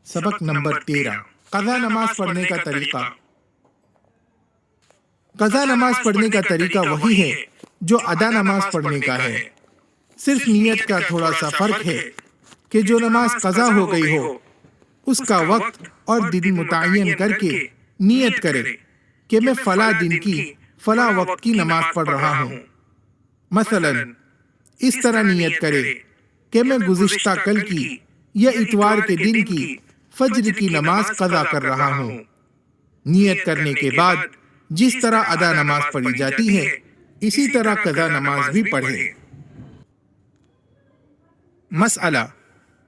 सबक नंबर 13 कज़ा नमाज पढ़ने का तरीका। कज़ा नमाज पढ़ने का तरीका वही है जो अदा नमाज पढ़ने का है। सिर्फ नियत का थोड़ा सा फर्क है कि जो नमाज कज़ा हो गई हो उसका वक्त और दिन मुतय्यन करके नियत करे कि मैं फला दिन की फला वक्त की नमाज पढ़ रहा हूँ। मसलन इस तरह नियत करे कि मैं गुज़िश्ता कल की या इतवार के दिन की फज्र की नमाज कज़ा कर रहा हूँ। नियत करने के बाद जिस तरह अदा नमाज पढ़ी जाती है इसी तरह कज़ा नमाज भी पढ़े। मसला,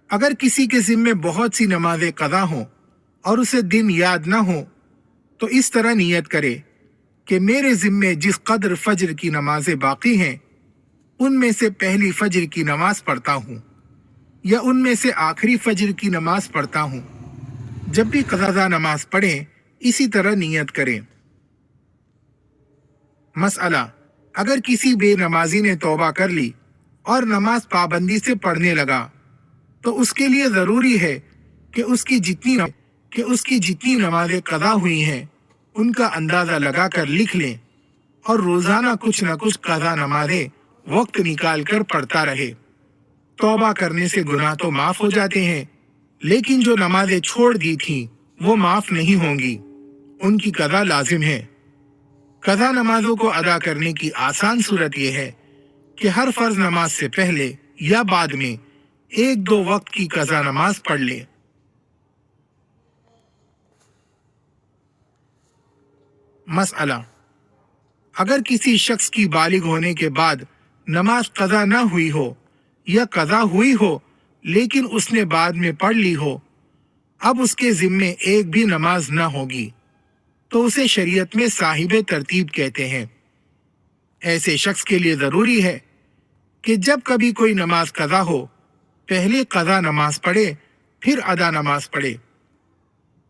अगर किसी के ज़िम्मे बहुत सी नमाजें कज़ा हों और उसे दिन याद न हो तो इस तरह नियत करे कि मेरे ज़िम्मे जिस कदर फज्र की नमाजें बाकी हैं उनमें से पहली फज्र की नमाज पढ़ता हूँ या उनमें से आखिरी फज्र की नमाज पढ़ता हूँ। जब भी कज़ा नमाज पढ़ें इसी तरह नियत करें। मसला, अगर किसी बेनमाजी ने तौबा कर ली और नमाज पाबंदी से पढ़ने लगा तो उसके लिए ज़रूरी है कि उसकी जितनी नमाजें कज़ा हुई हैं उनका अंदाज़ा लगाकर लिख लें और रोज़ाना कुछ न कुछ कज़ा नमाजें वक्त निकाल कर पढ़ता रहे। तौबा करने से गुनाह तो माफ़ हो जाते हैं लेकिन जो नमाजें छोड़ दी थीं वो माफ़ नहीं होंगी, उनकी कज़ा लाजिम है। कज़ा नमाजों को अदा करने की आसान सूरत यह है कि हर फर्ज नमाज से पहले या बाद में एक दो वक्त की कज़ा नमाज पढ़ ले। मसला, अगर किसी शख्स की बालिग होने के बाद नमाज कज़ा न हुई हो या कज़ा हुई हो लेकिन उसने बाद में पढ़ ली हो, अब उसके ज़िम्मे एक भी नमाज न होगी तो उसे शरीयत में साहिबे तरतीब कहते हैं। ऐसे शख्स के लिए ज़रूरी है कि जब कभी कोई नमाज कज़ा हो पहले कज़ा नमाज पढ़े फिर अदा नमाज पढ़े।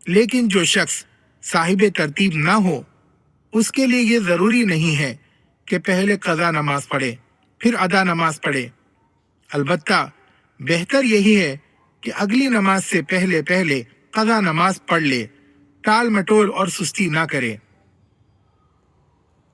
लेकिन जो शख्स साहिबे तरतीब ना हो उसके लिए ये ज़रूरी नहीं है कि पहले कज़ा नमाज पढ़े फिर अदा नमाज पढ़े। अलबत्ता बेहतर यही है कि अगली नमाज से पहले कज़ा नमाज पढ़ ले, टाल मटोल और सुस्ती ना करे।